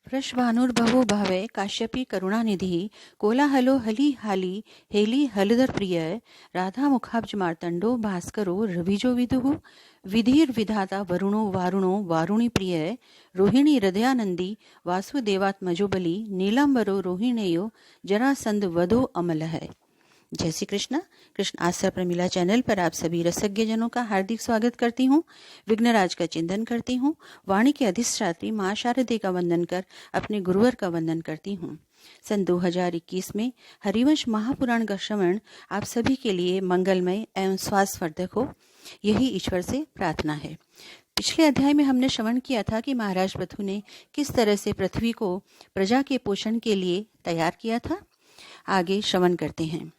वृषभानुर्भवो भावे काश्यपी करुणानिधि कोलाहलो हली हाली हेली हलधर प्रिय राधा मुखाब्ज मार्तंडो भास्करो रविजो विदुः विधिर्विधाता वरुणो वारुणो वारुणी प्रिय रोहिणी हृदयानंदी वासुदेवात्मजो बलि नीलांबरो रोहिणेयो जरासंध वधो अमल है। जय श्री कृष्ण। कृष्ण आस्था प्रमिला चैनल पर आप सभी रसज्ञ जनों का हार्दिक स्वागत करती हूँ। विघ्नराज का चिंतन करती हूँ। वाणी के अधिष्ठात्री माँ शारदे का वंदन कर अपने गुरुवर का वंदन करती हूँ। सन 2021 में हरिवंश महापुराण का श्रवण आप सभी के लिए मंगलमय एवं स्वास्थ्यवर्धक हो, यही ईश्वर से प्रार्थना है। पिछले अध्याय में हमने श्रवण किया था कि महाराज पृथु ने किस तरह से पृथ्वी को प्रजा के पोषण के लिए तैयार किया था। आगे श्रवण करते हैं।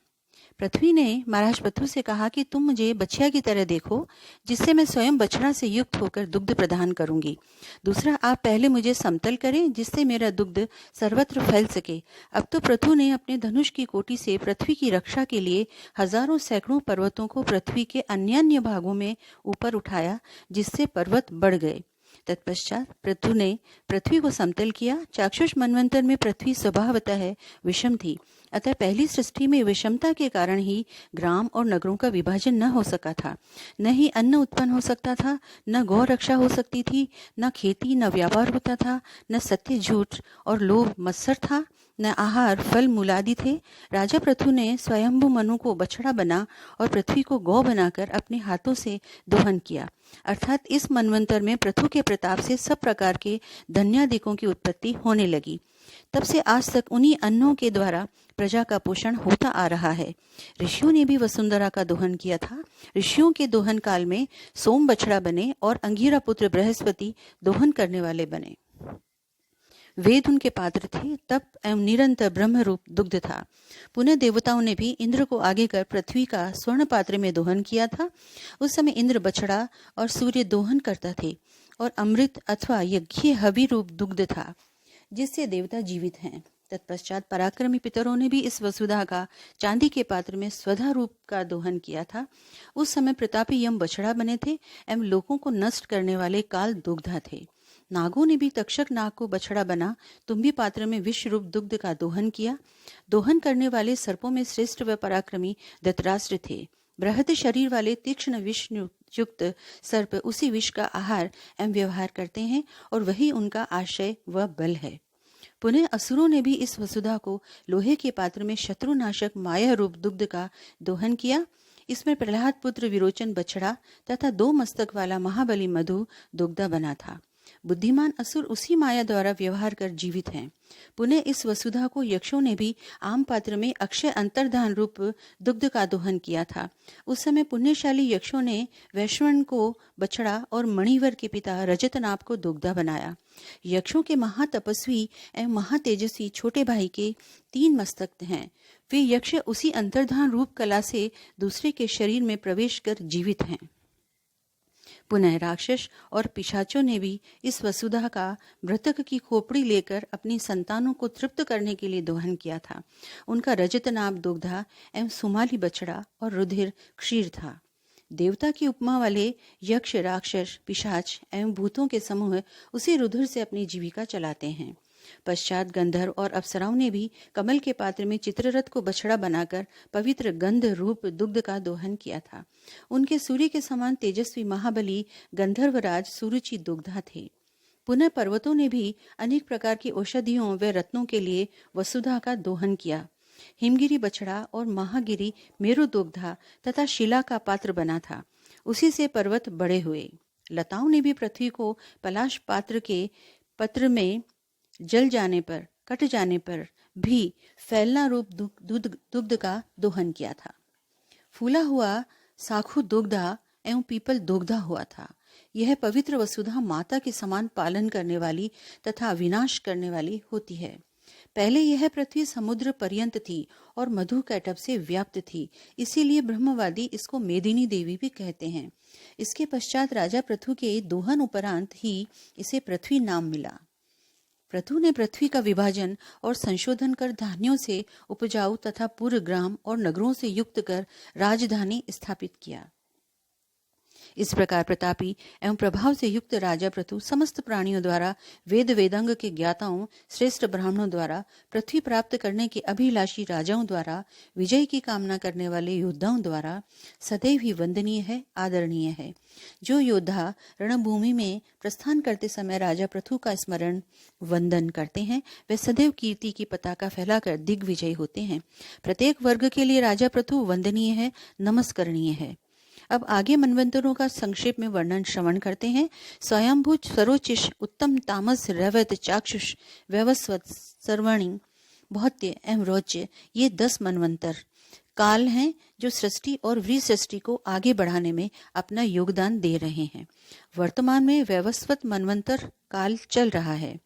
पृथ्वी ने महाराज पृथु से कहा कि तुम मुझे बछिया की तरह देखो, जिससे मैं स्वयं बछड़ा से युक्त होकर दुग्ध प्रदान करूंगी। दूसरा, आप पहले मुझे समतल करें, जिससे मेरा दुग्ध सर्वत्र फैल सके। अब तो पृथु ने अपने धनुष की कोटि से पृथ्वी की रक्षा के लिए हजारों सैकड़ों पर्वतों को पृथ्वी के अन्य अन्य भागों में ऊपर उठाया, जिससे पर्वत बढ़ गए। तत्पश्चात पृथु ने पृथ्वी को समतल किया। चाक्षुष मनवंतर में पृथ्वी स्वभावतः विषम थी, अतः पहली सृष्टि में विषमता के कारण ही ग्राम और नगरों का विभाजन न हो सका था। न ही अन्न उत्पन्न हो सकता था, न गौ रक्षा हो सकती थी, न खेती न व्यापार होता था, न सत्य झूठ और लोभ मत्सर था, न आहार फल मूलादि थे। राजा पृथु ने स्वयंभू मनु को बछड़ा बना और पृथ्वी को गौ बनाकर अपने हाथों से दोहन किया। अर्थात इस मनवंतर में पृथु के प्रताप से सब प्रकार के धन्यादिकों की उत्पत्ति होने लगी। तब से आज तक उन्हीं अन्नों के द्वारा प्रजा का पोषण होता आ रहा है। ऋषियों ने भी वसुंधरा का दोहन किया था। ऋषियों के दोहन काल में सोम बछड़ा बने और अंगिरा पुत्र बृहस्पति दोहन करने वाले बने। वेद उनके पात्र थे, तप एवं निरंतर ब्रह्म रूप दुग्ध था। पुनः देवताओं ने भी इंद्र को आगे कर पृथ्वी का स्वर्ण पात्र में दोहन किया था। उस समय इंद्र बछड़ा और सूर्य दोहन करता थे और अमृत अथवा यज्ञ हवि रूप दुग्ध था, जिससे देवता जीवित हैं। तत्पश्चात पराक्रमी पितरों ने भी इस वसुधा का चांदी के पात्र में स्वधा रूप का दोहन किया था। उस समय प्रतापी यम बछड़ा बने थे एवं लोगों को नष्ट करने वाले काल दुग्धा थे। नागों ने भी तक्षक नाग को बछड़ा बना तुम्भी पात्र में विश्व रूप दुग्ध का दोहन किया। दोहन करने वाले सर्पों में श्रेष्ठ व पराक्रमी धृतराष्ट्र थे। बृहद शरीर वाले तीक्ष्ण विष युक्त सर्प उसी विष का आहार एवं व्यवहार करते हैं और वही उनका आश्रय व बल है। पुनः असुरों ने भी इस वसुधा को लोहे के पात्र में शत्रुनाशक माया रूप दुग्ध का दोहन किया। इसमें प्रहलाद पुत्र विरोचन बछड़ा तथा 2 मस्तक वाला महाबली मधु दुग्धा बना था। बुद्धिमान असुर उसी माया द्वारा व्यवहार कर जीवित हैं। पुनः इस वसुधा को यक्षों ने भी आम पात्र में अक्षय अंतर्धान रूप दुग्ध का दोहन किया था। उस समय पुण्यशाली यक्षों ने वैश्वण को बछड़ा और मणिवर के पिता रजतनाभ को दुग्धा बनाया। यक्षों के महातपस्वी एवं महातेजस्वी छोटे भाई के 3 मस्तक हैं। वे यक्ष उसी अंतर्धान रूप कला से दूसरे के शरीर में प्रवेश कर जीवित हैं। पुनः राक्षस और पिशाचों ने भी इस वसुधा का मृतक की खोपड़ी लेकर अपनी संतानों को तृप्त करने के लिए दोहन किया था। उनका रजतनाभ दुग्धा एवं सुमाली बछड़ा और रुधिर क्षीर था। देवता की उपमा वाले यक्ष राक्षस पिशाच एवं भूतों के समूह उसी रुधिर से अपनी जीविका चलाते हैं। पश्चात गंधर्व और अप्सराओं ने भी कमल के पात्र में चित्ररथ को बछड़ा बनाकर पवित्र गंध रूप दुग्ध का दोहन किया था। उनके सूर्य के समान तेजस्वी महाबली गंधर्वराज सुरुचि दुग्धा थे। पुनः पर्वतों ने भी अनेक प्रकार की औषधियों व रत्नों के लिए वसुधा का दोहन किया। हिमगिरी बछड़ा और महागिरी मेरु दुग्धा तथा शिला का पात्र बना था। उसी से पर्वत बड़े हुए। लताओं ने भी पृथ्वी को पलाश पात्र के पत्र में जल जाने पर कट जाने पर भी फैलना रूप दुग्ध का दोहन किया था। फूला हुआ साखू दुग्धा एवं पीपल दुग्धा हुआ था। यह पवित्र वसुधा माता के समान पालन करने वाली तथा विनाश करने वाली होती है। पहले यह पृथ्वी समुद्र पर्यंत थी और मधु कैटभ से व्याप्त थी, इसीलिए ब्रह्मवादी इसको मेदिनी देवी भी कहते हैं। इसके पश्चात राजा पृथु के दोहन उपरांत ही इसे पृथ्वी नाम मिला। पृथु ने पृथ्वी का विभाजन और संशोधन कर धान्यों से उपजाऊ तथा पूर्व ग्राम और नगरों से युक्त कर राजधानी स्थापित किया। इस प्रकार प्रतापी एवं प्रभाव से युक्त राजा पृथु समस्त प्राणियों द्वारा वेद वेदांग के ज्ञाताओं श्रेष्ठ ब्राह्मणों द्वारा पृथ्वी प्राप्त करने के अभिलाषी राजाओं द्वारा विजय की कामना करने वाले योद्धाओं द्वारा सदैव ही वंदनीय है, आदरणीय है। जो योद्धा रणभूमि में प्रस्थान करते समय राजा पृथु का स्मरण वंदन करते हैं वे सदैव कीर्ति की पताका फैलाकर दिग्विजयी होते हैं। प्रत्येक वर्ग के लिए राजा पृथु वंदनीय है, नमस्करणीय है। अब आगे मनवंतरों का संक्षेप में वर्णन श्रवण करते हैं। स्वयंभू, सरोचिष, उत्तम, तामस, रैवत, चाक्षुष, वैवस्वत, सर्वणी, भौत्य एवं रोच्य ये 10 मनवंतर काल हैं जो सृष्टि और विसृष्टि को आगे बढ़ाने में अपना योगदान दे रहे हैं। वर्तमान में वैवस्वत मनवंतर काल चल रहा है।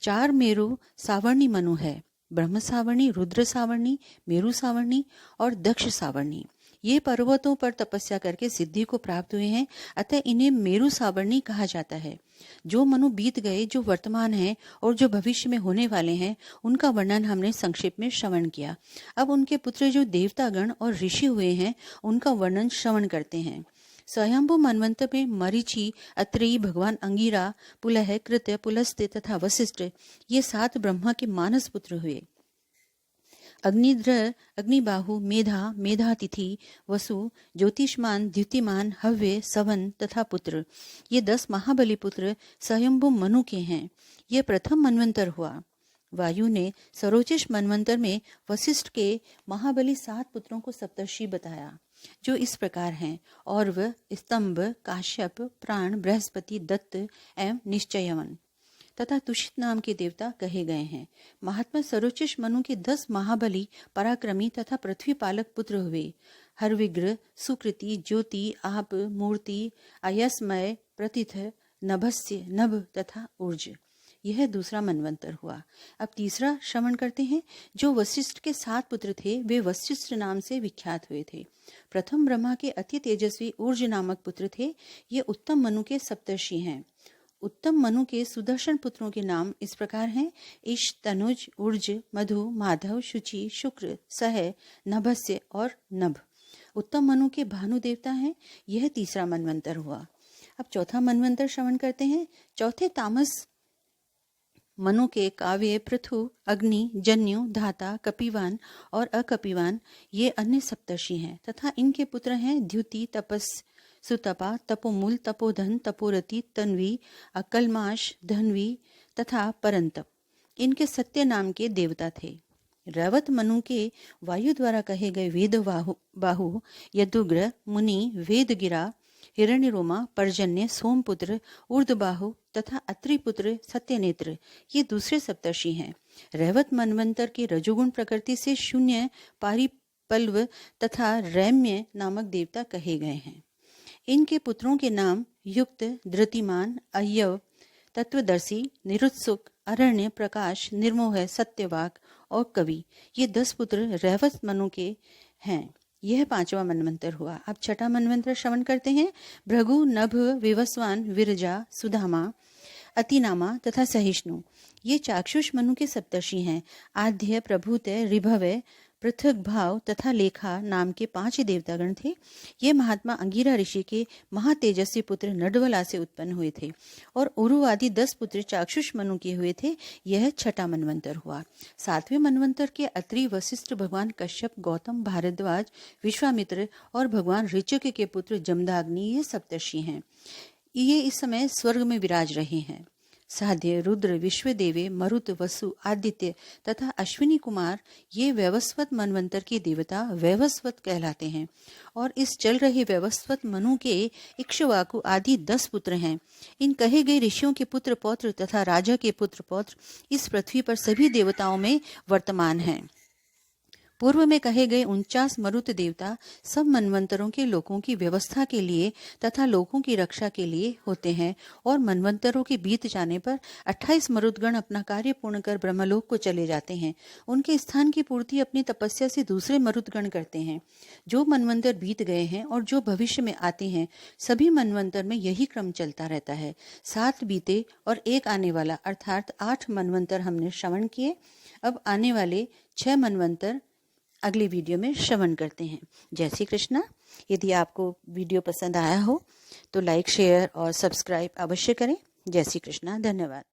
4 मेरु सावर्णी मनु है, ब्रह्म सावर्णी, रुद्र सावर्णी, मेरु सावर्णी और दक्ष सावर्णी। ये पर्वतों पर तपस्या करके सिद्धि को प्राप्त हुए हैं, अतः इन्हें मेरु सावर्णी कहा जाता है। जो मनु बीत गए, जो वर्तमान है और जो भविष्य में होने वाले हैं, उनका वर्णन हमने संक्षेप में श्रवण किया। अब उनके पुत्र जो देवतागण और ऋषि हुए हैं उनका वर्णन श्रवण करते हैं। स्वयंभू मनवंतर में मरीचि, अत्रेयी, भगवान अंगिरा, पुलह, कृत्य, पुलस्त्य तथा वशिष्ठ ये 7 ब्रह्मा के मानस पुत्र हुए। अग्निद्र, अग्निबाहु, मेधा, मेधातिथि, वसु, ज्योतिष्मान, द्युतिमान, हव्य, सवन तथा पुत्र ये 10 महाबली पुत्र स्वयंभू मनु के हैं। ये प्रथम मनवंतर हुआ। वायु ने सरोचिष मनवंतर में वशिष्ठ के महाबली 7 पुत्रों को सप्तर्षि बताया जो इस प्रकार हैं: और्व, स्तंभ, काश्यप, प्राण, बृहस्पति, दत्त एवं निश्चयवन तथा तुषित नाम के देवता कहे गए हैं। महात्मा सरोचिष मनु के 10 महाबली, पराक्रमी तथा पृथ्वी पालक पुत्र हुए। हरविग्र, सुकृति, ज्योति, आप, मूर्ति, अयस्मय, प्रतिथ, नभस्य, नभ तथा ऊर्ज। यह दूसरा मनवंतर हुआ। अब तीसरा श्रवण करते हैं। जो वशिष्ठ के 7 पुत्र थे वे वशिष्ठ नाम से विख्यात हुए थे। प्रथम ब्रह्मा के अति तेजस्वी ऊर्ज नामक पुत्र थे। ये उत्तम मनु के सप्तर्षि हैं। उत्तम मनु के सुदर्शन पुत्रों के नाम इस प्रकार हैं: ईश, तनुज, ऊर्ज, मधु, माधव, शुचि, शुक्र, सह, नभस्य और नभ। उत्तम मनु के भानु देवता हैं। यह तीसरा मनवंतर हुआ। अब चौथा मनवंतर श्रवण करते हैं। चौथे तामस मनु के काव्य, पृथु, अग्नि, जन्यु, धाता, कपिवान और अकपिवान ये अन्य सप्तर्षि हैं तथा इनके पुत्र हैं द्युति, तपस, सुतपा, तपोमूल, तपोधन, तपोरति, तन्वी, अकलमाश, धन्वी तथा परंतप। इनके सत्य नाम के देवता थे। रैवत मनु के वायु द्वारा कहे गए वेद बाहु, यदुग्र, मुनि, वेदगिरा, हिरण्यरोमा, पर्जन्य, सोमपुत्र, ऊर्ध्वबाहु तथा अत्रिपुत्र, सत्यनेत्र ये दूसरे सप्तर्षि हैं। रैवत मनवंतर के रजोगुण प्रकृति से शून्य, पारिपल्व तथा रैम्य नामक देवता कहे गए हैं। इनके पुत्रों के नाम युक्त, धृतिमान, अय्यव, तत्वदर्शी, निरुत्सुक, अरण्य, प्रकाश, निर्मोह, सत्यवाक और कवि ये 10 पुत्र रैवत मनु के हैं। यह 5वां मनवंतर हुआ। अब छठा मनवंतर श्रवण करते हैं। भृगु, नभ, विवस्वान, विरजा, सुदामा, अतिनामा तथा सहिष्णु ये चाक्षुष मनु के सप्तर्षि हैं। आद्य, प्रभुत, ऋभव, पृथक भाव तथा लेखा नाम के 5 देवतागण थे। ये महात्मा अंगिरा ऋषि के महातेजस्वी पुत्र नडवला से उत्पन्न हुए थे और उरु आदि 10 पुत्र चाक्षुष मनु के हुए थे। यह छठा मनवंतर हुआ। 7वें मनवंतर के अत्रि, वशिष्ठ, भगवान कश्यप, गौतम, भारद्वाज, विश्वामित्र और भगवान ऋचक के पुत्र जमदाग्नि ये सप्तर्षि हैं। ये इस समय स्वर्ग में विराज रहे हैं। साध्य, रुद्र, विश्वदेवे, मरुत, वसु, आदित्य तथा अश्विनी कुमार ये वैवस्वत मनवंतर के देवता वैवस्वत कहलाते हैं और इस चल रहे वैवस्वत मनु के इक्ष्वाकु आदि 10 पुत्र हैं। इन कहे गए ऋषियों के पुत्र पौत्र तथा राजा के पुत्र पौत्र इस पृथ्वी पर सभी देवताओं में वर्तमान हैं। पूर्व में कहे गए 49 मरुत देवता सब मनवंतरों के लोगों की व्यवस्था के लिए तथा लोगों की रक्षा के लिए होते हैं और मनवंतरों के बीत जाने पर 28 मरुदगण अपना कार्य पूर्ण कर ब्रह्मलोक को चले जाते हैं। उनके स्थान की पूर्ति अपनी तपस्या से दूसरे मरुदगण करते हैं। जो मनवंतर बीत गए हैं और जो भविष्य में आते हैं सभी मनवंतर में यही क्रम चलता रहता है। 7 बीते और 1 आने वाला अर्थात 8 मनवंतर हमने श्रवण किए। अब आने वाले 6 मनवंतर अगली वीडियो में श्रवण करते हैं। जय श्री कृष्णा। यदि आपको वीडियो पसंद आया हो तो लाइक शेयर और सब्सक्राइब अवश्य करें। जय श्री कृष्णा। धन्यवाद।